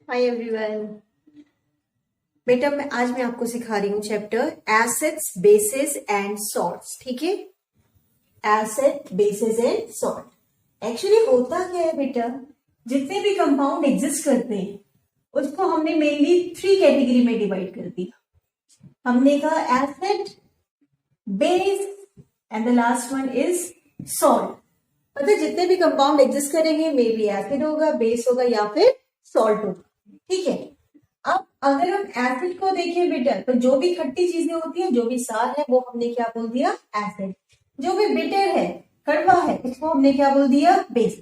Hi everyone. बेटा आज मैं आपको सिखा रही हूँ chapter acids bases and salts. ठीक है, acid basis and salt. Actually होता क्या है बेटा, जितने भी कंपाउंड एग्जिस्ट करते हैं उसको हमने मेनली 3 कैटेगरी में डिवाइड कर दिया। हमने कहा acid, base and the last one is salt. मतलब जितने भी कंपाउंड एग्जिस्ट करेंगे मे बी एसिड होगा, बेस होगा या फिर सॉल्ट होगा। ठीक है, अब अगर हम एसिड को देखें बेटा, तो जो भी खट्टी चीजें होती हैं, जो भी सार है, वो हमने क्या बोल दिया, एसिड। जो भी बिटर है, कड़वा है, उसको हमने क्या बोल दिया, बेस।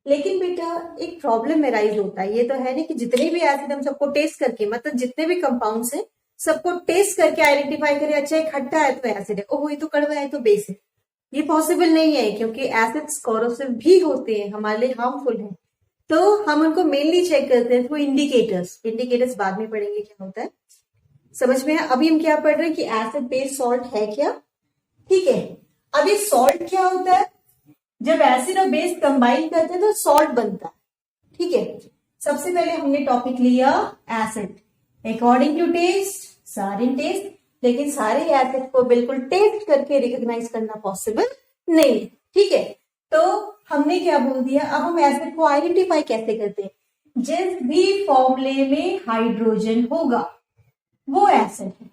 लेकिन बेटा एक प्रॉब्लम अराइज होता है, ये तो है नहीं कि जितने भी एसिड हम सबको टेस्ट करके, मतलब जितने भी कंपाउंड्स हैं सबको टेस्ट करके आइडेंटिफाई करें, अच्छा ये खट्टा है तो एसिड है, ओह ये तो कड़वा है तो बेस है। ये पॉसिबल नहीं है, क्योंकि एसिड्स कोरोसिव भी होते हैं, हमारे लिए हार्मफुल है। तो हम उनको मेनली चेक करते हैं थ्रू इंडिकेटर्स बाद में पढ़ेंगे क्या होता है, समझ में है। अभी हम क्या पढ़ रहे हैं कि एसिड बेस सॉल्ट है क्या। ठीक है, अब ये सॉल्ट क्या होता है, जब एसिड और बेस कंबाइन करते हैं तो सॉल्ट बनता है। ठीक है, सबसे पहले हमने टॉपिक लिया एसिड अकॉर्डिंग टू टेस्ट, सारे टेस्ट, लेकिन सारे एसिड को बिल्कुल टेस्ट करके रिकॉग्नाइज करना पॉसिबल नहीं है। ठीक है, तो हमने क्या बोल दिया, अब हम एसिड को आइडेंटिफाई कैसे करते हैं, जिस भी फॉर्मूले में हाइड्रोजन होगा वो एसिड है।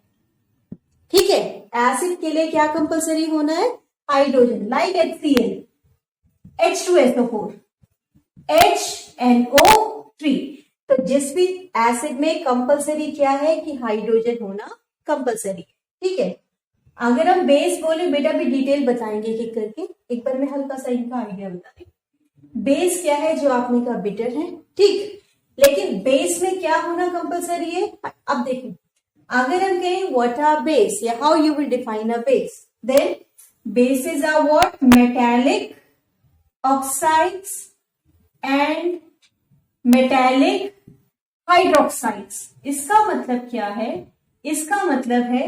ठीक है, एसिड के लिए क्या कंपलसरी होना है, hydrogen, like HCl, H2SO4, HNO3। तो जिस भी एसिड में कंपलसरी क्या है कि हाइड्रोजन होना कंपलसरी। ठीक है, अगर हम बेस बोले बेटा भी डिटेल बताएंगे एक एक करके, एक बार मैं हल्का सा इनका आइडिया बता रही। बेस क्या है, जो आपने कहा बिटर है, ठीक, लेकिन बेस में क्या होना कंपलसरी है। अब देखो, अगर हम कहें व्हाट आर बेस या how you will define a base, then bases are what, metallic oxides and metallic hydroxides. इसका मतलब क्या है, इसका मतलब है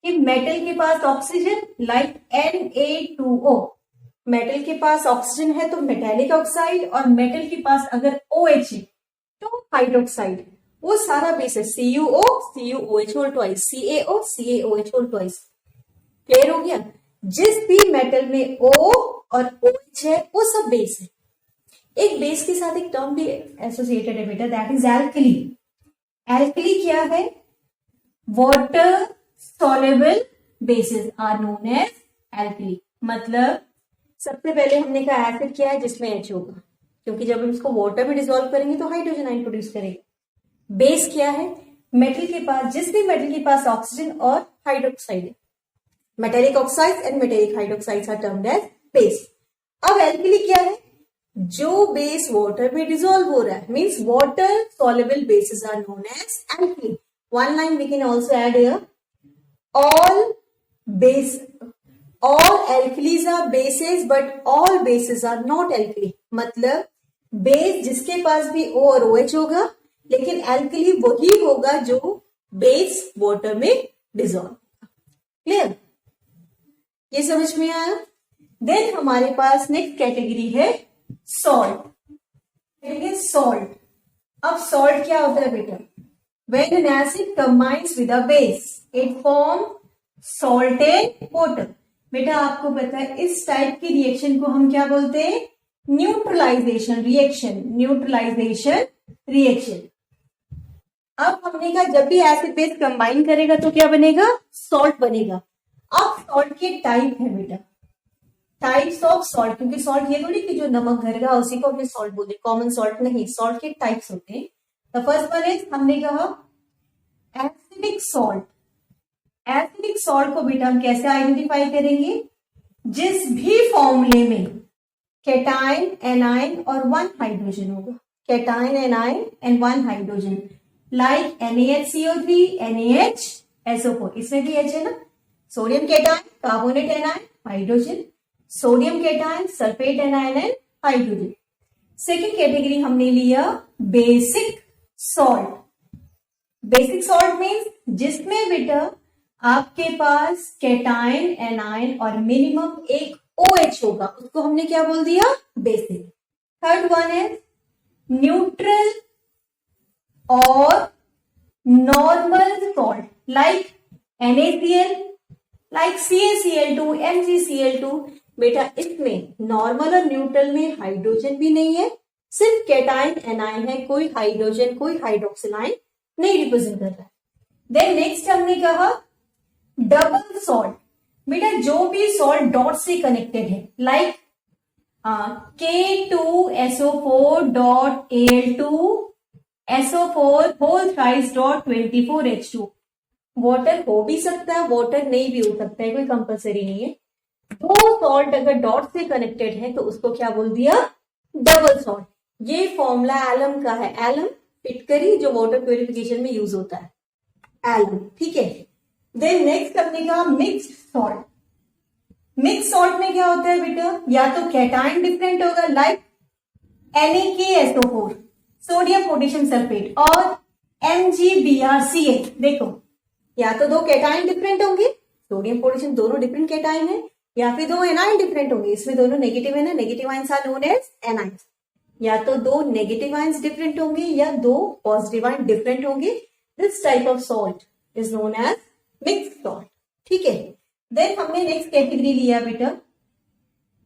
कि मेटल के पास ऑक्सीजन, लाइक Na2O, मेटल के पास ऑक्सीजन है तो मेटालिक ऑक्साइड, और मेटल के पास अगर OH है तो हाइड्रोक्साइड, वो सारा बेस है। CuO, CuOH whole twice, CaO, CaOH whole twice. Clear हो गया, जिस भी मेटल में O और OH है वो सब बेस है। एक बेस के साथ एक टर्म भी एसोसिएटेड है बेटा, दैट इज एल्कली। एल्कली क्या है, water soluble bases are known as alkali। मतलब सबसे पहले हमने कहा एसिड क्या है, जिसमें H होगा, क्योंकि जब हम इसको वाटर में डिसॉल्व करेंगे तो हाइड्रोजन आयन प्रोड्यूस करेगा। बेस क्या है, मेटल के पास, जिस भी मेटल के पास ऑक्सीजन और हाइड्रोक्साइड है, metallic oxides and metallic hydroxides are termed as base. अब एल्कली क्या है, जो बेस वाटर में डिसॉल्व हो रहा है, means water soluble bases are known as alkali। One line we can also add here, all alkalis are bases but all bases are not alkali। मतलब base जिसके पास भी O और OH होगा, लेकिन एल्कली वही होगा जो बेस वाटर में डिसॉल्व। क्लियर, ये समझ में आया। देन हमारे पास नेक्स्ट कैटेगरी है सॉल्ट। सॉल्ट, अब सॉल्ट क्या होता है बेटा, when an acid combines with a base it form salted water। बेटा आपको पता है इस टाइप की रिएक्शन को हम क्या बोलते हैं, न्यूट्रलाइजेशन रिएक्शन, न्यूट्रलाइजेशन रिएक्शन। अब हमने कहा जब भी एसिड बेस कंबाइन करेगा तो क्या बनेगा, सॉल्ट बनेगा। अब सॉल्ट के टाइप है बेटा, टाइप्स ऑफ सॉल्ट, क्योंकि सॉल्ट ये थोड़ी कि जो नमक घर का उसी को हमने सॉल्ट बोलते, कॉमन सॉल्ट नहीं, सॉल्ट के टाइप्स होते हैं। The first one is, हमने कहा एसिडिक सॉल्ट। एसिडिक सॉल्ट को बेटा हम कैसे आइडेंटिफाई करेंगे, जिस भी फॉर्मूले में केटाइन, एनाइन और 1 हाइड्रोजन होगा, cation, A9 and 1 hydrogen, like NaHCO3, NaHSO4, इसमें भी H है ना, sodium cation, carbonate A9, hydrogen, sodium cation, sulphate A9 and hydrogen. Second category हमने लिया basic salt. Basic salt means जिसमें बेटा आपके पास केटाइन, एनाइन और मिनिमम एक OH होगा, उसको हमने क्या बोल दिया, बेसिक। थर्ड वन है न्यूट्रल और normal salt like NaCl, like CaCl2, MgCl2। बेटा इसमें नॉर्मल और न्यूट्रल में हाइड्रोजन भी नहीं है, सिर्फ कैटाइन एनाइन है, कोई हाइड्रोजन कोई हाइड्रोक्सिल आयन नहीं रिप्रेजेंट कर रहा है। देन नेक्स्ट हमने कहा डबल सॉल्ट। बेटा जो भी सॉल्ट डॉट से कनेक्टेड है like K2SO4.Al2SO4 whole thrice dot 24H2। Water हो भी सकता है, वाटर नहीं भी हो सकता है, कोई कंपलसरी नहीं है। दो सॉल्ट अगर डॉट से कनेक्टेड है तो उसको क्या बोल दिया, डबल सॉल्ट। ये फॉर्मूला एलम का है, एलम पिटकरी जो वाटर प्यूरिफिकेशन में यूज होता है, एलम, ठीक है। देन नेक्स्ट हमने कहा मिक्स्ड सॉल्ट। मिक्स सॉल्ट में क्या होता है बेटा, या तो कैटाइन डिफरेंट होगा like NaKSO4 sodium potassium sulphate और MgBrCl। देखो या तो दो कैटाइन डिफरेंट होंगे, सोडियम पोटेशियम दोनों डिफरेंट कैटाइन है, या फिर दो एनाइन डिफरेंट होंगे, इसमें दोनों नेगेटिव है ना, negative ions are known as anions. या तो दो नेगेटिव आयंस डिफरेंट होंगे या दो पॉजिटिव आयन डिफरेंट होंगे। This type of salt is known as mixed salt, ठीक है। देन हमने नेक्स्ट कैटेगरी लिया बेटा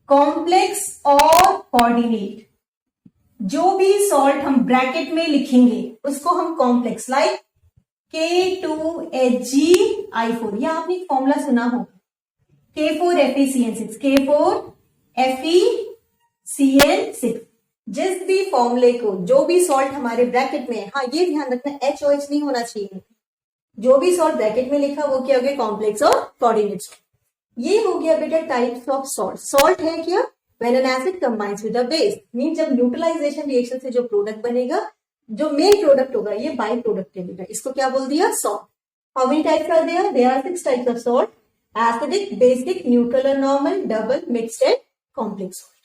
कॉम्प्लेक्स और कोऑर्डिनेट। जो भी सॉल्ट हम ब्रैकेट में लिखेंगे उसको हम कॉम्प्लेक्स लाइक K2HgI4, या आपने एक फॉर्मूला सुना हो K4FeCN6, K4FeCN6। जिस भी फॉर्मूले को, जो भी सॉल्ट हमारे ब्रैकेट में है, हाँ ये ध्यान रखना HOH नहीं होना चाहिए, जो भी सॉल्ट ब्रैकेट में लिखा वो क्या हो गया, कॉम्प्लेक्स और कोऑर्डिनेट्स। ये हो गया बेटा टाइप्स ऑफ सॉल्ट। सॉल्ट है क्या, when an acid combines with a base, mean जब न्यूट्रलाइजेशन रिएक्शन से जो प्रोडक्ट बनेगा, जो मेन प्रोडक्ट होगा, ये बाई प्रोडक्ट है बेटा, इसको क्या बोल दिया, salt. How many types are there, there are 6 types of salt, acidic, basic, neutral और normal, double, mixed and complex salt.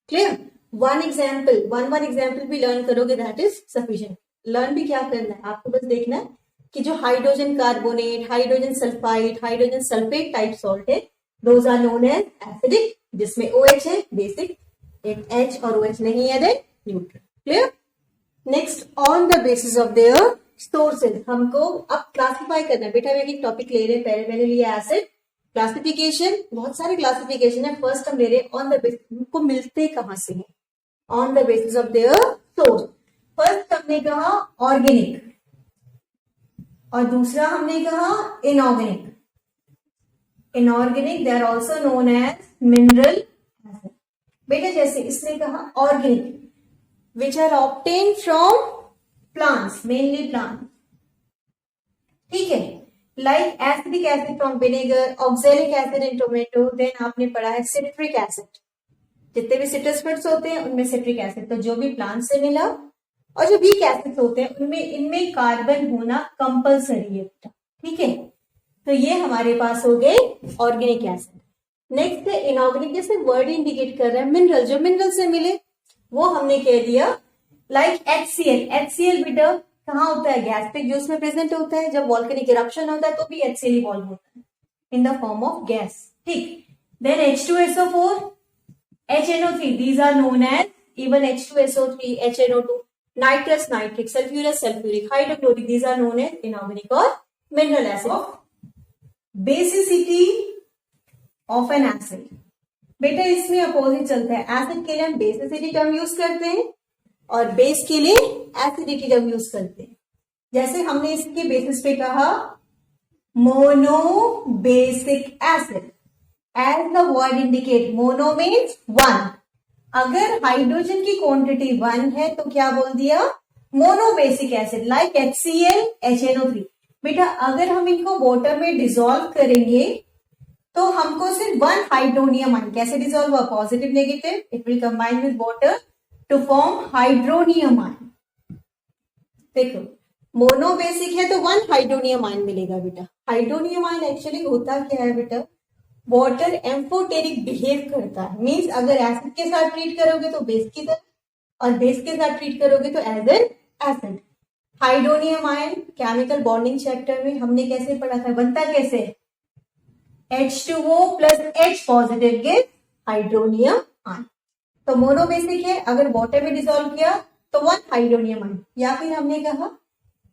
Clear. One example भी लर्न करोगे, दैट इज सफिशिएंट। लर्न भी क्या करना है आपको, बस देखना है कि जो hydrogen carbonate, hydrogen sulphide, hydrogen sulphate type salt है, those are known as acidic, जिसमें OH है, बेसिक, एक H और OH नहीं है, then neutral. Clear. Next on the basis of their sources, हमको अब क्लासिफाई करना है बेटा। एक टॉपिक ले रहे हैं, पहले मैंने लिया एसिड क्लासिफिकेशन, बहुत सारे क्लासिफिकेशन है। फर्स्ट हम ले रहे हैं ऑन द बेसिस, हमको मिलते कहां से हैं, on the basis of their source. First हमने कहा ऑर्गेनिक और दूसरा हमने कहा inorganic. Inorganic they are also known as mineral acid. बेटा जैसे इसने कहा organic which are obtain from plants, mainly plant, ठीक है, like acidic acid from vinegar, oxalic acid in tomato. Then आपने पढ़ा है सिट्रिक एसिड, जितने भी सिट्रस फ्रूट्स होते हैं उनमें सिट्रिक एसिड, तो जो भी प्लांट से मिला, और जो वीक एसिड्स होते हैं उनमें इनमें कार्बन होना कंपलसरी है, ठीक है। तो ये हमारे पास हो गए ऑर्गेनिक एसिड। नेक्स्ट है इनऑर्गेनिक, जैसे वर्ड इंडिकेट कर रहा है मिनरल, जो मिनरल से मिले वो हमने कह दिया लाइक HCl। HCl बेटा कहाँ होता है, गैस्ट्रिक जूस में प्रेजेंट होता है, जब वॉल्केनिक इरप्शन होता है तो भी HCl इवॉल्व होता है in the form of gas, ठीक। Then H2SO4, HNO3, these are known as even H2SO3, HNO2, nitrous, nitric, sulfurous, sulfuric, hydrochloric, these are known as inorganic or mineral acid. Basicity of an acid, बेटा इसमें opposite चलता है। Acid के लिए हम basicity term use करते हैं और बेस के लिए एसिडिटी टर्म यूज करते हैं। जैसे हमने इसके बेसिस पे कहा mono basic acid, as the word indicate, mono means one. अगर हाइड्रोजन की क्वांटिटी 1 है तो क्या बोल दिया, mono basic acid, like HCl, HNO3। बेटा अगर हम इनको वाटर में डिसॉल्व करेंगे तो हमको सिर्फ 1 हाइड्रोनियम आयन, कैसे डिसॉल्व हुआ, positive negative, it will combine with water to form hydronium ion. देखो मोनो बेसिक है तो 1 हाइड्रोनियम आयन मिलेगा बेटा। हाइड्रोनियम आयन एक्चुअली होता क्या है बेटा, वाटर एम्फोटेरिक बिहेव करता है, मीन्स अगर एसिड के साथ ट्रीट करोगे तो बेस की तरह और बेस के साथ ट्रीट करोगे तो as an acid. Hydronium ion chemical bonding chapter में हमने कैसे पढ़ा था, बनता कैसे, H2O plus H positive give hydronium ion. तो मोनो बेसिक है, अगर वाटर में डिसॉल्व किया तो 1 हाइड्रोनियम आयन। या फिर हमने कहा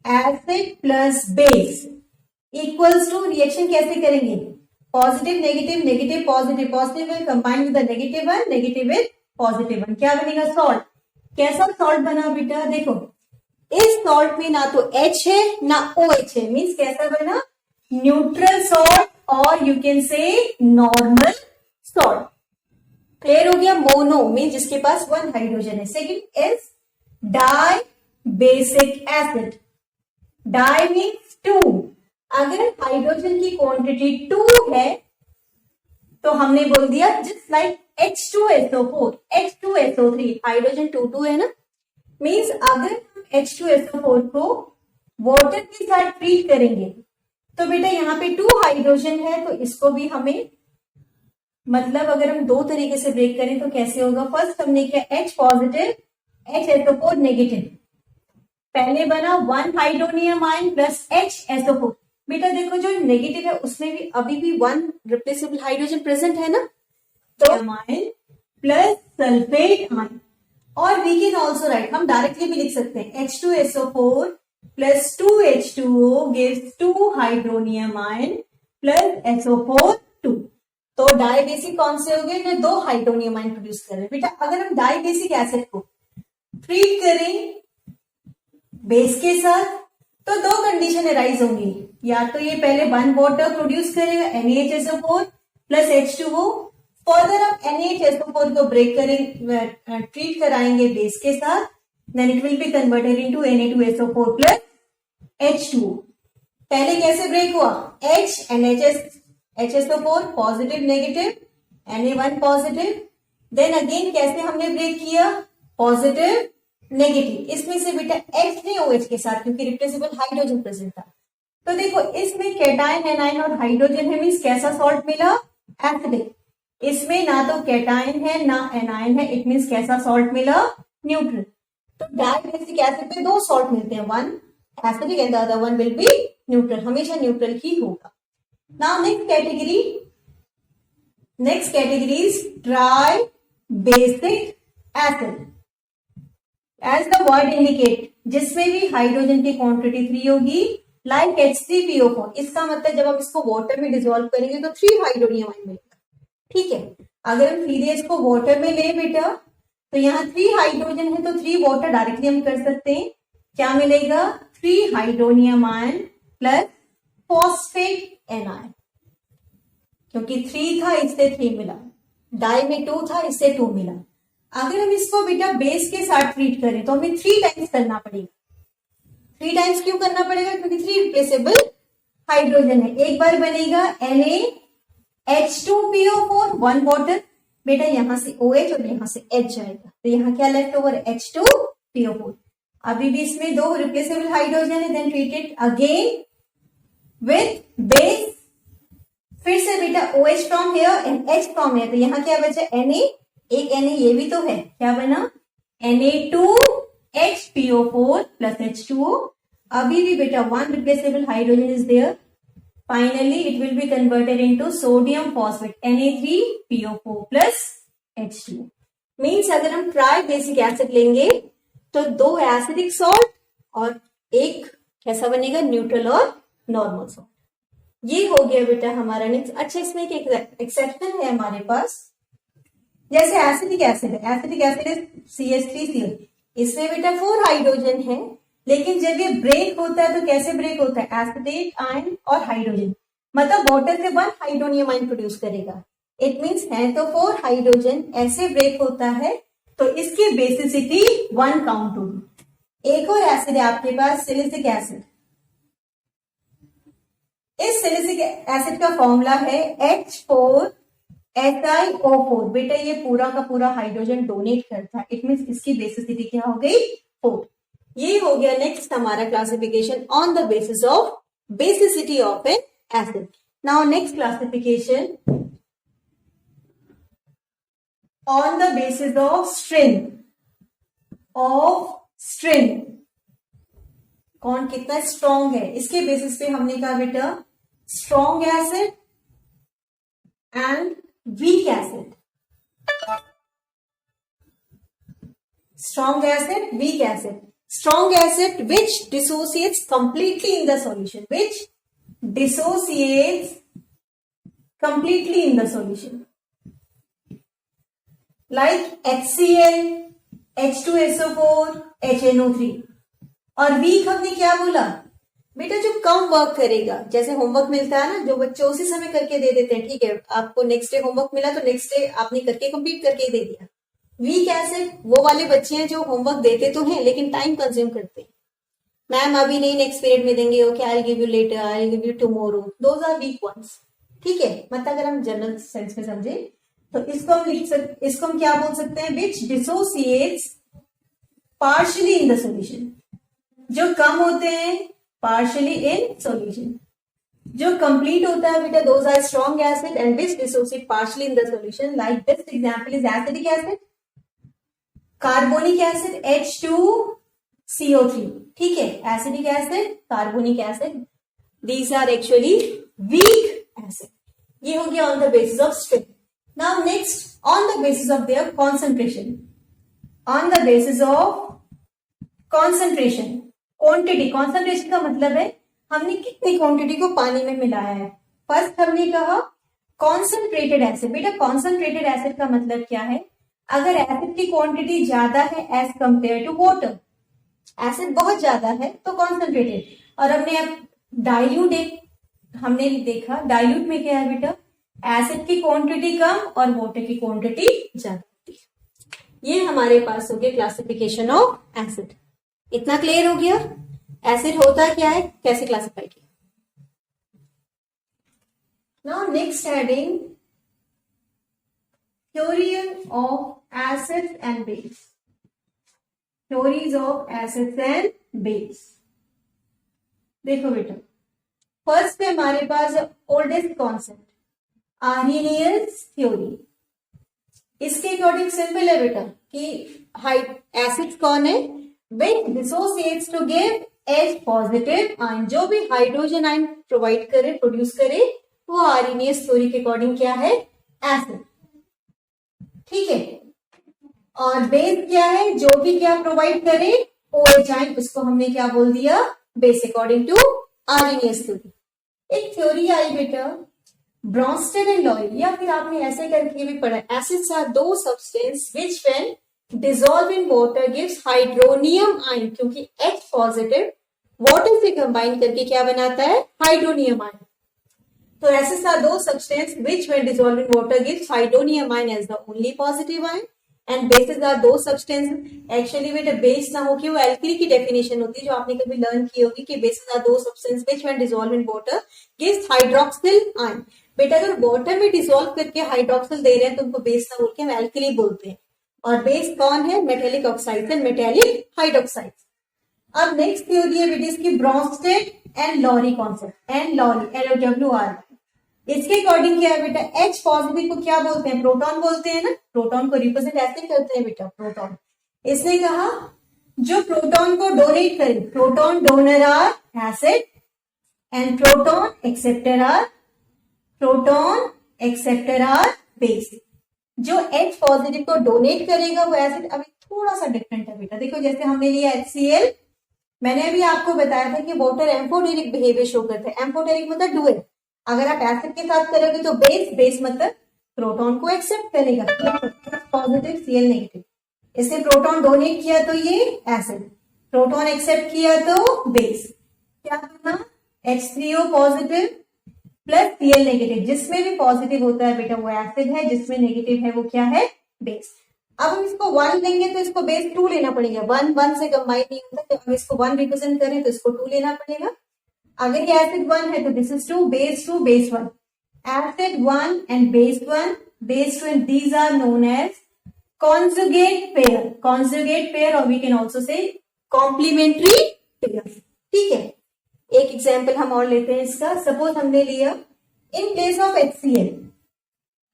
acid plus base equals to, reaction कैसे करेंगे, positive negative negative positive, positive will combine with the negative one, negative with positive one, क्या बनेगा सॉल्ट। कैसा सॉल्ट बना बेटा, देखो इस सॉल्ट में ना तो H है ना OH है, मीन्स कैसा बना, न्यूट्रल सॉल्ट और you can say normal salt. Clear हो गया। मोनो मीन जिसके पास वन हाइड्रोजन है। Second is di basic acid, di means two, अगर हाइड्रोजन की क्वांटिटी 2 है तो हमने बोल दिया just like H2SO4, H2SO3, hydrogen 2 है ना, मीन्स अगर हम H2SO4 को वाटर के साथ ट्रीट करेंगे तो बेटा यहाँ पे 2 हाइड्रोजन है, तो इसको भी हमें, मतलब अगर हम दो तरीके से ब्रेक करें तो कैसे होगा, फर्स्ट हमने किया H पॉजिटिव HSO4 नेगेटिव, पहले बना 1 हाइड्रोनियम आयन प्लस HSO4, बेटा देखो जो नेगेटिव है उसमें भी अभी भी 1 रिप्लेसेबल हाइड्रोजन प्रेजेंट है ना, तो आयन प्लस सल्फेट आयन, और वी कैन ऑल्सो राइट, हम डायरेक्टली भी लिख सकते हैं H2SO4 plus 2H2O gives 2 hydronium ion plus SO4 2, तो डाई बेसिक कौन से हो गए, जो 2 हाइड्रोनियम आयन प्रोड्यूस कर रहे हैं। बेटा अगर हम डाई बेसिक एसिड को ट्रीट करें बेस के साथ तो 2 कंडीशन अराइज होंगी, या तो ये पहले 1 वाटर प्रोड्यूस करेगा NaHSO4 प्लस H2O, फर्दर हम NaHSO4 को ब्रेक करेंगे, ट्रीट कराएंगे बेस के साथ, then it will be converted into Na2SO4 plus H2O। पहले कैसे ब्रेक हुआ, H HSO4 positive negative, Na1 positive, then again कैसे हमने ब्रेक किया, पॉजिटिव नेगेटिव, इसमें से बेटा H ने OH के साथ, क्योंकि रिप्लेसेबल हाइड्रोजन प्रेजेंट था, तो देखो इसमें कैटायन एनायन और हाइड्रोजन है, मीन्स कैसा सॉल्ट मिला, एसिडिक, इसमें ना तो कैटायन है ना एनायन है, इट मीन्स कैसा सॉल्ट मिला, न्यूट्रल। तो डाई बेसिक एसिड पे 2 सॉल्ट मिलते हैं, one acidic and the other one will be neutral, हमेशा न्यूट्रल ही होगा। Now next category is tri basic acid, as the word indicate, जिसमें भी हाइड्रोजन की क्वांटिटी 3 होगी, लाइक H3PO4, इसका मतलब जब हम इसको वाटर में डिसॉल्व करेंगे तो 3 हाइड्रोनियम आयन मिलेगा, ठीक है। अगर हम सीधे इसको वाटर में ले बेटा तो यहाँ 3 हाइड्रोजन है, तो 3 वाटर डायरेक्टली हम कर सकते हैं, क्या मिलेगा, 3 hydronium ion plus phosphate anion, क्योंकि 3 था इससे 3 मिला, डाई में 2 था इससे 2 मिला। अगर हम इसको बेटा बेस के साथ ट्रीट करें तो हमें 3 टाइम्स करना पड़ेगा, 3 टाइम्स क्यों करना पड़ेगा, क्योंकि 3 रिप्लेसेबल हाइड्रोजन है। एक बार बनेगा NaH2PO4 1 वाटर, बेटा यहां से OH और यहां से H जाएगा, तो यहाँ क्या लेफ्ट ओवर, H2PO4, अभी भी इसमें 2 रिप्लेसेबल हाइड्रोजन है, then treated again with base, फिर से बेटा OH from here and H from here, तो यहाँ क्या बचा, Na, एक Na ये भी तो है, क्या बना, Na2HPO4 प्लस H2O, अभी भी बेटा 1 replaceable hydrogen is there, finally it will be converted into sodium phosphate Na3PO4 plus H2O। मीन्स अगर हम ट्राई बेसिक एसिड लेंगे तो 2 एसिडिक सॉल्ट और एक कैसा बनेगा, न्यूट्रल और नॉर्मल सॉल्ट। ये हो गया बेटा हमारा नेक्स्ट। अच्छा इसमें एक एक्सेप्शन है हमारे पास, जैसे एसिडिक एसिड है, एसिडिक एसिड इज CH3Cl, इसमें बेटा 4 हाइड्रोजन है, लेकिन जब ये ब्रेक होता है तो कैसे ब्रेक होता है, एसिडेट आयन और हाइड्रोजन, मतलब वाटर से 1 हाइड्रोनियम आयन प्रोड्यूस करेगा, इट मीन्स है तो 4 हाइड्रोजन, ऐसे ब्रेक होता है तो इसकी बेसिसिटी 1 काउंट होगी। एक और एसिड है आपके पास सिलिसिक एसिड, इस सिलिसिक एसिड का फॉर्मूला है H4SiO4, बेटा ये पूरा का पूरा हाइड्रोजन डोनेट करता है, इट मीन्स इसकी बेसिसिटी क्या हो गई, 4। ये हो गया नेक्स्ट हमारा classification on the basis of basicity of an acid. Now next classification on the basis of strength, कौन कितना स्ट्रॉन्ग है, इसके बेसिस पे हमने कहा बेटा strong acid and weak acid, strong acid weak acid. strong acid which dissociates completely in the solution, which dissociates completely in the solution, like HCl, H2SO4, HNO3. और week हमने क्या बोला बेटा, जो कम वर्क करेगा, जैसे होमवर्क मिलता है ना, जो बच्चे उसी समय करके दे देते हैं, ठीक है, आपको नेक्स्ट डे होमवर्क मिला तो नेक्स्ट डे आपने करके कंप्लीट करके दे दिया। वीक एसिड वो वाले बच्चे हैं जो होमवर्क देते तो हैं लेकिन टाइम कंज्यूम करते हैं, मैम अभी नहीं नेक्स्ट पीरियड में देंगे, okay I will give you later, I will give you tomorrow, those are weak ones, ठीक है। मतलब अगर हम जनरल सेंस में समझे तो इसको हम क्या बोल सकते हैं, which dissociates partially in the solution. जो कम होते हैं पार्शियली इन सॉल्यूशन, जो कंप्लीट होता है बेटा those are strong acid and which dissociate partially in the solution. Like best example is acetic acid, carbonic acid H2CO3, ठीक है, acetic acid, carbonic acid, these are actually weak acid. ये हो गया on the basis of strength. Now next on the basis of their concentration, on the basis of concentration, quantity, concentration का मतलब है हमने कितनी क्वांटिटी को पानी में मिलाया है। फर्स्ट हमने कहा कॉन्सेंट्रेटेड एसिड, बेटा कॉन्सेंट्रेटेड एसिड का मतलब क्या है, अगर एसिड की क्वांटिटी ज्यादा है as compare to water, acid बहुत ज्यादा है तो कॉन्सेंट्रेटेड, और हमने अब डाइल्यूट हमने देखा, डाइल्यूट में क्या है बेटा, एसिड की क्वांटिटी कम और वाटर की क्वांटिटी ज्यादा होती है। ये हमारे पास हो गया क्लासिफिकेशन ऑफ एसिड। इतना क्लियर हो गया एसिड होता क्या है, कैसे क्लासिफाई किया। Now next heading, theory of acids and base, theories of acids and base। देखो बेटा फर्स्ट पे हमारे पास ओल्डेस्ट कॉन्सेप्ट आर्हेनियस थ्योरी। इसके अकॉर्डिंग सिंपल है बेटा कि एसिड्स कौन है, which dissociates to give H positive ion, जो भी हाइड्रोजन आयन प्रोवाइड करे, प्रोड्यूस करे, वो आर्हेनियस थ्योरी के अकॉर्डिंग क्या है, एसिड, ठीक है। और बेस क्या है, जो भी क्या प्रोवाइड करे OH आयन, उसको हमने क्या बोल दिया, base according to Arrhenius theory. एक थ्योरी आई बेटा ब्रॉन्स्टेड एंड लॉरी, या फिर आपने ऐसे करके भी पढ़ा, एसिड्स आर दो substance which when dissolve in water gives hydronium ion, क्योंकि H पॉजिटिव वाटर से कंबाइन करके क्या बनाता है, hydronium ion. So acids are those substances which when dissolved in water gives hydronium ion as the only positive ion, and bases are those substances, actually बेटा base ना हो कि वो एल्कली की डेफिनेशन होती है जो आपने कभी लर्न की होगी कि bases are those substances which when dissolved in water gives hydroxyl ion। बेटा अगर वाटर में डिसॉल्व करके हाइड्रोक्सिल दे रहे हैं तो उनको बेस ना बोल के हम एल्कली बोलते हैं, और बेस कौन है, metallic oxides and metallic hydroxides. अब नेक्स्ट थ्योरी है बेटा इसकी Bronsted and Lowry concept, and Lowry LOWR। इसके अकॉर्डिंग क्या है बेटा, H पॉजिटिव को क्या बोलते हैं, प्रोटॉन बोलते हैं ना, प्रोटॉन को रिप्रेजेंट ऐसे करते हैं बेटा, प्रोटॉन। इसने कहा जो प्रोटॉन को डोनेट करे, proton donor are acid and proton acceptor are base. जो H पॉजिटिव को डोनेट करेगा वो एसिड, अभी थोड़ा सा डिफरेंट है बेटा। देखो जैसे हमने लिया HCl, मैंने अभी आपको बताया था कि वाटर एम्फोटेरिक बिहेवियर शो करता है। एम्फोटेरिक मतलब डुअल, अगर आप एसिड के साथ करोगे तो बेस मतलब प्रोटॉन को एक्सेप्ट करेगा, पॉजिटिव Cl नेगेटिव। इससे प्रोटॉन डोनेट किया तो ये एसिड, प्रोटॉन एक्सेप्ट किया तो बेस। क्या करना, H3O positive plus Cl negative, जिसमें भी पॉजिटिव होता है बेटा वो एसिड है, जिसमें नेगेटिव है वो क्या है, बेस। अब हम इसको 1 लेंगे तो इसको बेस 2 लेना पड़ेगा, 1 से कंबाइन नहीं होता, तो हम इसको 1 रिप्रेजेंट करें तो इसको 2 लेना पड़ेगा। अगर ये एसिड 1 है तो this is 2, base 1, acid 1 and base 1 and these are known as conjugate pair, और we can also say complementary pair, ठीक है। एक एग्जाम्पल हम और लेते हैं इसका, सपोज हमने लिया इन प्लेस ऑफ HCl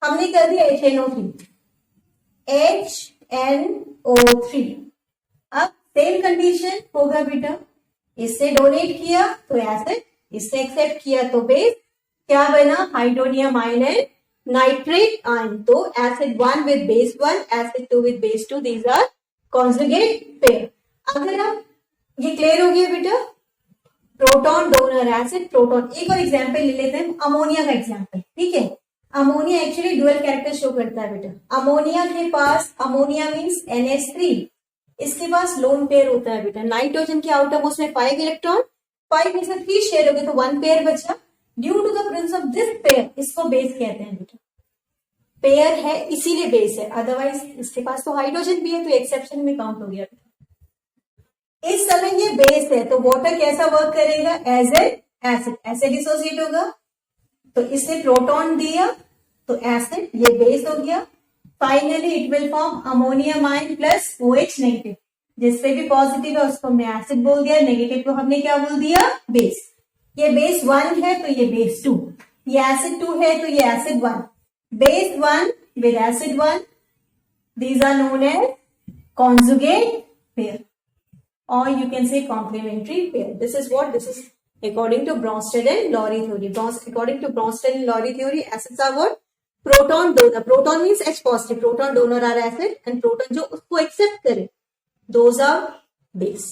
हमने कर दिया HNO3। अब सेम कंडीशन होगा बेटा, इससे डोनेट किया तो एसिड, इससे एक्सेप्ट किया तो बेस, क्या बना, hydronium ion and nitrate ion. तो acid 1 with base 1, acid 2 with base 2, these are conjugate pair. अगर हम ये क्लियर हो गया बेटा? Proton donor acid, proton. एक और एग्जांपल ले लेते हैं, अमोनिया का एग्जांपल, ठीक है। Ammonia actually dual character show करता है बेटा। अमोनिया के पास, अमोनिया मीन्स NH3, इसके पास लोन पेयर होता है बेटा। नाइट्रोजन के आउटर मोस्ट में 5 इलेक्ट्रॉन, 5 में से 3 शेयर हो गए तो 1 पेयर बचा। Due to the presence of this pair, इसको बेस कहते हैं बेटा। पेयर है इसीलिए बेस है, अदरवाइज इसके पास तो हाइड्रोजन भी है तो एक्सेप्शन में काउंट हो गया। इस समय ये बेस है तो वाटर कैसा वर्क करेगा? एज ए एसिड, ऐसे डिसोसिएट होगा। तो इसने प्रोटॉन दिया तो एसिड, ये बेस हो गया। Finally it will form ammonium ion plus OH negative. जिससे भी पॉजिटिव है उसको हमने एसिड बोल दिया, नेगेटिव को हमने क्या बोल दिया? बेस। ये बेस 1 है तो ये बेस 2, ये एसिड 2 है तो ये acid 1। Base 1 with acid 1, these are known as conjugate pair, or you can say complementary pair. This is what? This is according to Bronsted and Lowry theory. According to Bronsted and Lowry theory, acids are what? Proton donor. Proton means H positive. Proton donor are acid, and proton जो उसको accept करे, those are base.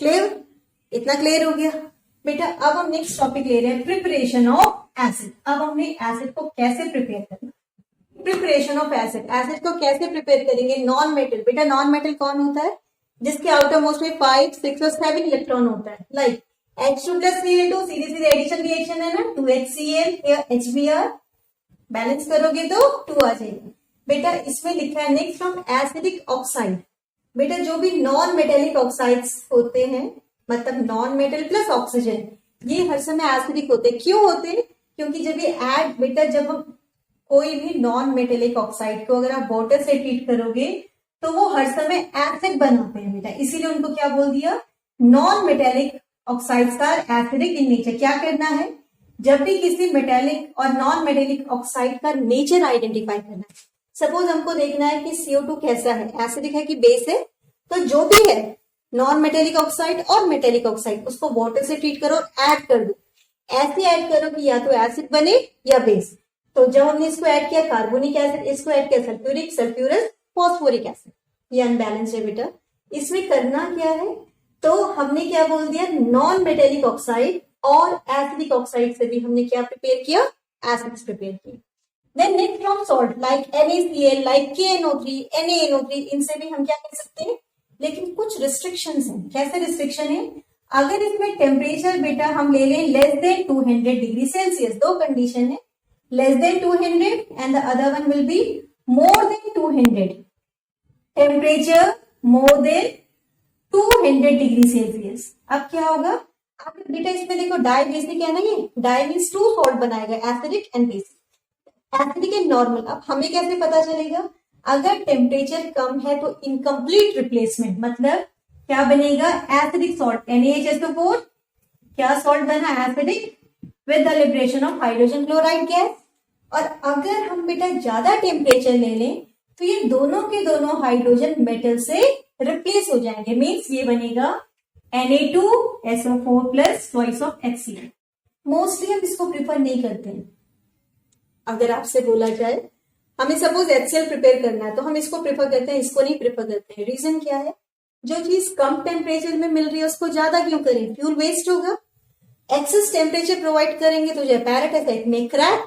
Clear? इतना clear हो गया बेटा? अब हम next topic ले रहे हैं, प्रिपरेशन ऑफ एसिड। अब हमने एसिड को कैसे प्रिपेयर करना, प्रिपरेशन ऑफ एसिड। एसिड को कैसे प्रिपेयर करेंगे? Non metal. बेटा नॉन मेटल कौन होता है? जिसके आउटर मोस्ट में 5, 6 और 7 इलेक्ट्रॉन होता है। लाइक H2 plus Cl2, सीधे सीधे एडिशन रिएक्शन है ना, 2HCl या HBr, बैलेंस करोगे तो 2 आ जाएगा। बेटा इसमें लिखा है नेक्स्ट फ्रॉम एसिडिक ऑक्साइड। बेटा जो भी नॉन मेटेलिक ऑक्साइड्स होते हैं, मतलब नॉन मेटल प्लस ऑक्सीजन, ये हर समय एसिडिक होते हैं। क्यों होते हैं? क्योंकि जब ये ऐड, बेटा जब कोई भी नॉन मेटेलिक ऑक्साइड को अगर आप वाटर से ट्रीट करोगे तो वो हर समय एसिड बनाते हैं बेटा, इसीलिए उनको क्या बोल दिया? Non metallic oxides are acidic in nature. क्या करना है? जब भी किसी मेटेलिक और नॉन मेटेलिक ऑक्साइड का नेचर आइडेंटिफाई करना है। सपोज हमको देखना है कि CO2 कैसा है, एसिडिक है कि बेस है, तो जो भी है नॉन मेटेलिक ऑक्साइड और मेटेलिक ऑक्साइड, उसको वाटर से ट्रीट करो, ऐड कर दो। ऐसे ऐड करो कि या तो एसिड बने या बेस। तो जब हमने इसको ऐड किया कार्बोनिक एसिड, इसको ऐड किया सल्फ्यूरिक, सल्फ्यूरस, फॉस्फोरिक एसिड, ये अनबैलेंस है बेटा। इसमें करना क्या है? तो हमने क्या बोल दिया? नॉन मेटेलिक ऑक्साइड और एसिडिक ऑक्साइड से भी हमने क्या प्रिपेयर किया? एसिड्स प्रिपेयर किए। Then next from salt like NaCl, like KNO3, NaNO3, इनसे भी हम क्या कर सकते हैं? लेकिन कुछ रिस्ट्रिक्शंस हैं। कैसे रिस्ट्रिक्शन है? अगर इसमें टेम्परेचर बेटा हम ले लें लेस देन 200 डिग्री सेल्सियस, दो कंडीशन है, less than 200 and the other one will be more than 200। Temperature more then 200 degree Celsius. अब क्या होगा? आप बेटा इसमें देखो डाई बेसिक है ना, ये डाई मीन्स 2 सॉल्ट बनाएगा, acidic and basic, acidic and normal. अब हमें कैसे पता चलेगा? अगर टेम्परेचर कम है तो इनकम्प्लीट रिप्लेसमेंट, मतलब क्या बनेगा? एसिडिक सॉल्ट NaHSO4, क्या सॉल्ट बना? Acidic, with the liberation of hydrogen chloride gas. और अगर हम बेटा ज्यादा टेम्परेचर ले लें तो ये दोनों के दोनों हाइड्रोजन मेटल से रिप्लेस हो जाएंगे। मीन्स ये बनेगा Na2SO4 plus twice of HCl। Mostly हम इसको प्रिफर नहीं करते हैं। अगर आपसे बोला जाए हमें सपोज HCl प्रिपेयर करना है तो हम इसको प्रेफर करते हैं, इसको नहीं प्रेफर करते हैं। रीजन क्या है? जो चीज कम टेम्परेचर में मिल रही है उसको ज्यादा क्यों करें? फ्यूल वेस्ट होगा। एक्सेस टेम्परेचर प्रोवाइड करेंगे तो जो apparatus है में क्रैक,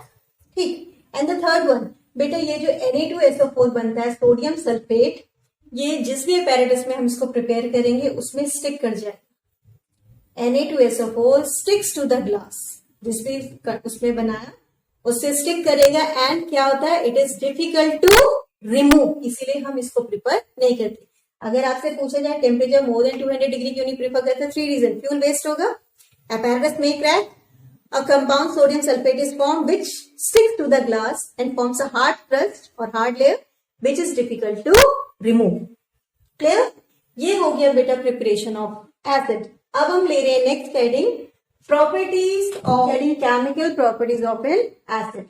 ठीक। एंड द थर्ड वन बेटा, ये जो Na2SO4 बनता है, सोडियम सल्फेट, ये जिस भी apparatus में हम इसको प्रिपेयर करेंगे उसमें स्टिक कर जाए। Na2SO4 sticks to the glass, जिस भी उसमें बनाया उससे स्टिक करेगा एंड क्या होता है? It is difficult to remove, इसीलिए हम इसको प्रिफर नहीं करते। अगर आपसे पूछा जाए टेम्परेचर मोर देन 200 डिग्री क्यों नहीं प्रिफर करते? 3 रीजन। फ्यूल वेस्ट होगा, apparatus may crack, a compound sodium sulfate is formed which sticks to the glass and forms a hard crust or hard layer which is difficult to remove. Clear? ये हो गया बेटा preparation of acid. अब हम ले रहे हैं next heading, properties of, heading chemical properties of an acid.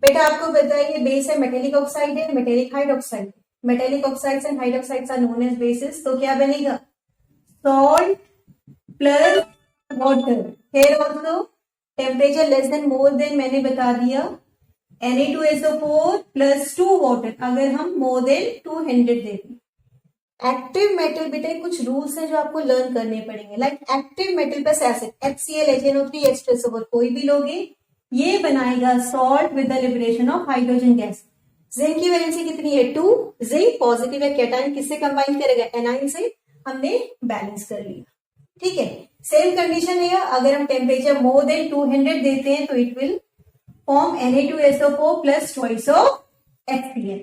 बेटा आपको बताइए बेस है मेटेलिक ऑक्साइड है, metallic hydroxide. Metallic oxides and hydroxides are known as bases, तो क्या बनेगा? Salt plus water. Here also temperature less than more than मैंने बता दिया, Na2SO4 प्लस 2 वाटर। अगर हम मोर देन 200 दे दें, एक्टिव मेटल बेटा कुछ रूल्स हैं जो आपको लर्न करने पड़ेंगे, like active metal plus acid HCl HNO3 H2SO4 कोई भी लोगे, ये बनाएगा salt with the liberation of hydrogen gas. Zinc की वैलेंसी कितनी है 2, जिंक पॉजिटिव है, कैटायन किससे कंबाइन करेगा एनाइन से, हमने बैलेंस कर लिया। ठीक है, सेम कंडीशन है, अगर हम टेम्परेचर मोर देन 200 देते हैं तो it will form Na2SO4 plus twice of HCl।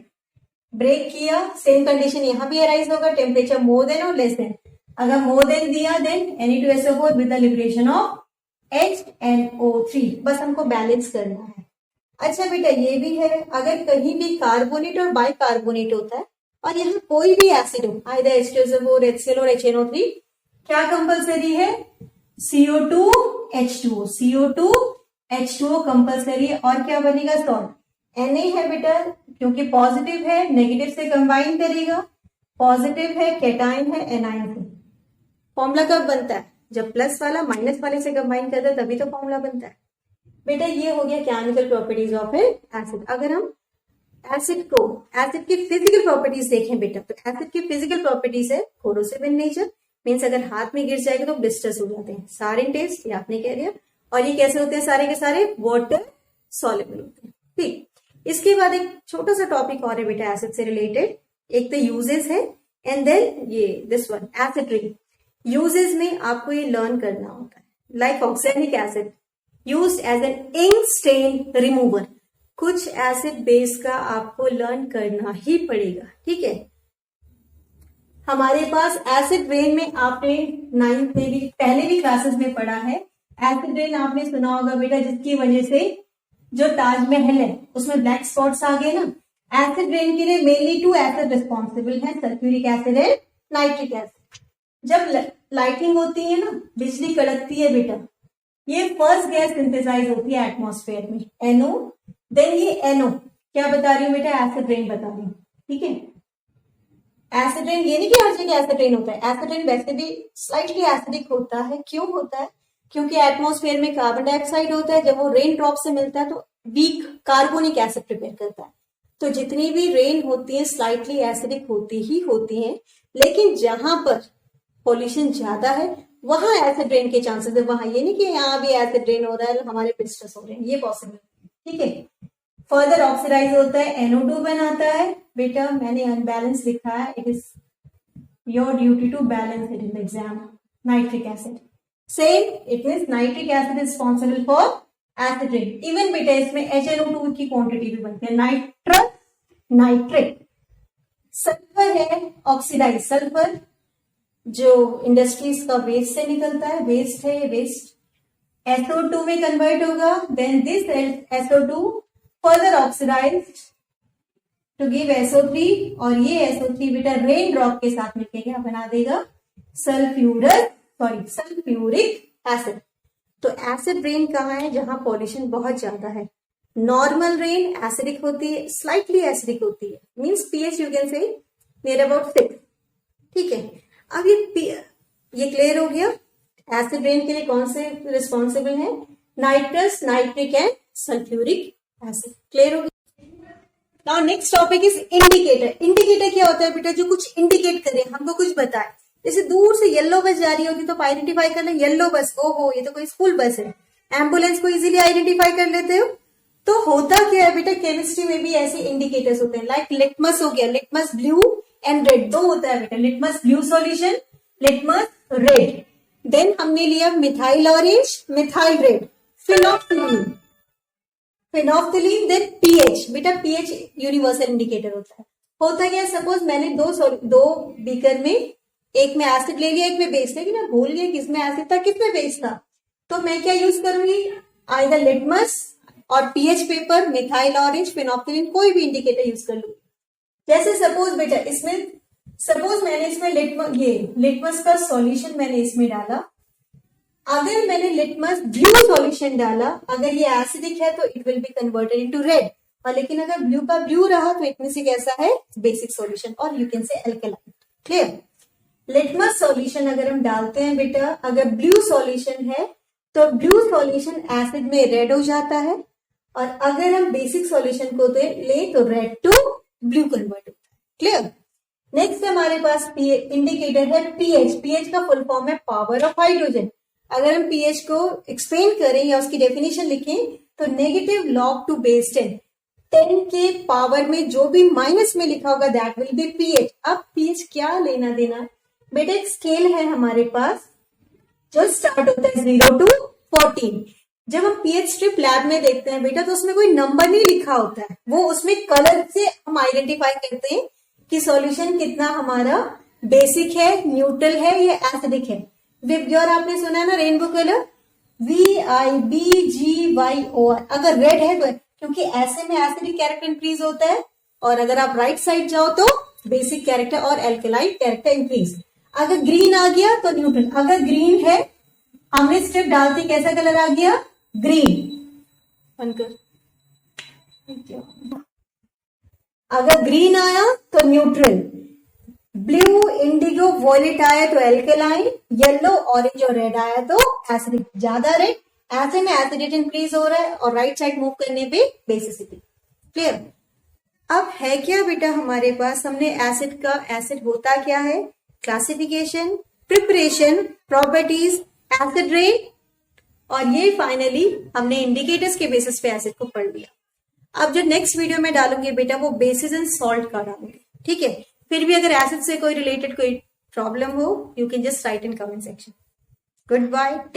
Break किया, सेम कंडीशन यहां भी अराइज होगा, टेम्परेचर मोर देन और लेस देन। अगर मोर देन दिया then Na2SO4 with the liberation of HNO3, बस हमको बैलेंस करना है। अच्छा बेटा ये भी है, अगर कहीं भी कार्बोनेट और बाइकार्बोनेट होता है और यहाँ कोई भी एसिड हो, आइदर H2SO4 HCl और HNO3, क्या कंपलसरी है CO2 H2O, CO2 H2O compulsory है, और क्या बनेगा सॉल्ट Na है बेटा, क्योंकि पॉजिटिव है नेगेटिव से कंबाइन करेगा, पॉजिटिव है कैटाइन है एनाइन से। फॉर्मूला कब बनता है, जब प्लस वाला माइनस वाले से कंबाइन करता है तभी तो फॉर्मूला बनता है बेटा। ये हो गया chemical properties of A acid. अगर हम एसिड की फिजिकल प्रॉपर्टीज देखें बेटा, तो एसिड की फिजिकल प्रॉपर्टीज है कोरोसिव इन नेचर, मीन्स अगर हाथ में गिर जाएगा तो ब्लिस्टर्स हो जाते हैं, सारे टेस्ट ये आपने कह दिया। और ये कैसे होते हैं, सारे के सारे वाटर सॉल्युबल होते हैं। ठीक, इसके बाद एक छोटा सा टॉपिक और है बेटा एसिड से रिलेटेड, एक तो यूजेस है एंड देन ये this one acid ring. Uses में आपको ये लर्न करना होता है, like oxalic acid used as an ink stain remover. कुछ एसिड बेस का आपको लर्न करना ही पड़ेगा। ठीक है, हमारे पास एसिड रेन में आपने 9th में भी पहले भी क्लासेस में पढ़ा है, एसिड रेन आपने सुना होगा बेटा, जिसकी वजह से जो ताजमहल है उसमें ब्लैक स्पॉट्स आ गए ना। एसिड रेन के लिए मेनली 2 एसिड रिस्पॉन्सिबल है, sulphuric acid and nitric acid. जब लाइटनिंग होती है ना, बिजली कड़कती है बेटा, ये फर्स्ट गैस सिंथेसाइज होती है एटमॉस्फेयर में NO, देन ये NO क्या बता रही हूँ बेटा, एसिड रेन बता रही हूँ। ठीक है, एसिड रेन ये नहीं कि हर जगह एसिड रेन होता है, एसिड रेन वैसे भी स्लाइटली एसिडिक होता है। क्यों होता है, क्योंकि एटमॉस्फेयर में कार्बन डाइऑक्साइड होता है, जब वो रेन ड्रॉप से मिलता है तो वीक कार्बोनिक एसिड प्रिपेयर करता है। तो जितनी भी रेन होती है स्लाइटली एसिडिक होती ही होती है, लेकिन जहां पर पॉल्यूशन ज्यादा है वहां एसिड रेन के चांसेस है। वहां ये नहीं कि यहाँ भी एसिड रेन हो रहा है हमारे पिस्टस हो रहे हैं, ये पॉसिबल। ठीक है, फर्दर ऑक्सीडाइज होता है, NO2 बनाता है बेटा। मैंने अनबैलेंस लिखा है, it is your duty to balance it in the exam. Nitric acid same, it means nitric acid responsible for acid rain. Even बेटा इसमें HNO2 की क्वांटिटी भी बनती है, नाइट्रस नाइट्रिक। सल्फर है ऑक्सीडाइज, सल्फर जो इंडस्ट्रीज का वेस्ट से निकलता है, वेस्ट है ये वेस्ट, SO2 में कन्वर्ट होगा, then this SO2 further oxidised to give SO3, और ये SO3 बेटा रेन ड्रॉप के साथ मिलकर क्या बना देगा, सल्फ्यूरिक एसिड। तो एसिड रेन कहाँ है, जहां पॉल्यूशन बहुत ज्यादा है। नॉर्मल रेन एसिडिक होती है, स्लाइटली एसिडिक होती है, मीन्स pH यू कैन से नियर अबाउट 6। ठीक है, अब ये क्लियर हो गया। एसिड रेन के लिए कौन से रिस्पॉन्सिबल है, nitrous nitric and sulphuric acid. Clear हो गया। Now next topic is indicator. Indicator क्या होता है बेटा, जो कुछ इंडिकेट करे, हमको कुछ बताए। जैसे दूर से येलो बस जा रही होती तो आइडेंटिफाई कर ले, येलो बस, ओहो ये तो कोई स्कूल बस है। एम्बुलेंस को इजीली आइडेंटिफाई कर लेते हो। तो होता क्या है बेटा, केमिस्ट्री में भी ऐसे इंडिकेटर्स होते हैं, लाइक लिटमस हो गया, लिटमस ब्लू एंड रेड, दो होता है बेटा, litmus blue solution, litmus red. Then हमने लिया methyl orange, methyl red, phenolphthalein, phenolphthalein, then pH. बेटा पीएच यूनिवर्सल इंडिकेटर होता है। होता क्या, सपोज मैंने दो बीकर में, एक में एसिड ले लिया, एक में बेस, लेकिन मैं भूल गया किसमें एसिड था किसमें बेस था, तो मैं क्या यूज करूंगी, आइदर लिटमस और पीएच पेपर, मिथाइल ऑरेंज, फिनोफ्थिलीन, कोई भी इंडिकेटर यूज कर लूंगी। जैसे सपोज बेटा इसमें, सपोज मैंने इसमें लिटमस का सॉल्यूशन मैंने इसमें डाला, अगर मैंने लिटमस ब्लू सॉल्यूशन डाला, अगर ये एसिडिक है तो it will be converted into red, और लेकिन अगर ब्लू का ब्लू रहा तो इट मींस कैसा है, बेसिक सॉल्यूशन, और यू कैन से अल्कलाइन। क्लियर। लिटमस सॉल्यूशन अगर हम डालते हैं बेटा, अगर ब्लू सॉल्यूशन है तो ब्लू सॉल्यूशन एसिड में रेड हो जाता है, और अगर हम बेसिक सॉल्यूशन को ले तो रेड टू ब्लू कन्वर्ट होता है। क्लियर। नेक्स्ट हमारे पास इंडिकेटर है पीएच। पीएच का फुल फॉर्म है पावर ऑफ हाइड्रोजन। अगर हम पीएच को एक्सप्लेन करें या उसकी डेफिनेशन लिखें तो नेगेटिव लॉग टू बेस 10, 10 के पावर में जो भी माइनस में लिखा होगा दैट विल बी पीएच। अब पीएच क्या लेना देना, बेटा एक स्केल है हमारे पास जो स्टार्ट होता है 0 to 14। जब हम पीएच स्ट्रिप लैब में देखते हैं बेटा तो उसमें कोई नंबर नहीं लिखा होता है, वो उसमें कलर से हम आइडेंटिफाई करते हैं कि सॉल्यूशन कितना हमारा बेसिक है, न्यूट्रल है या एसिडिक है। विबग्योर आपने सुना है ना, रेनबो कलर VIBGYOR। अगर रेड है तो क्योंकि ऐसे में एसिडिक कैरेक्टर इंक्रीज होता है, और अगर आप राइट साइड जाओ तो बेसिक कैरेक्टर और एल्केलाइन कैरेक्टर इंक्रीज। अगर ग्रीन आ गया तो न्यूट्रल। अगर ग्रीन है, हमने स्ट्रिप डालती कैसा कलर आ गया, ग्रीन। अगर ग्रीन आया तो न्यूट्रल, ब्लू इंडिगो वॉयलेट आया तो एल्केलाइन, येलो ऑरेंज और रेड आया तो एसिडिक। ज्यादा रेड ऐसे में एसिडिटी इंक्रीज हो रहा है और राइट साइड मूव करने पे बेसिसिटी। क्लियर। अब है क्या बेटा हमारे पास, हमने एसिड का, एसिड होता क्या है, classification, preparation, properties, acid rate, और ये फाइनली हमने इंडिकेटर्स के बेसिस पे एसिड को पढ़ लिया। अब जो नेक्स्ट वीडियो में डालूंगी बेटा वो बेसिस एंड सॉल्ट का डालूंगी, ठीक है। फिर भी अगर एसिड से कोई रिलेटेड कोई प्रॉब्लम हो, you can just write in comment section. Good bye.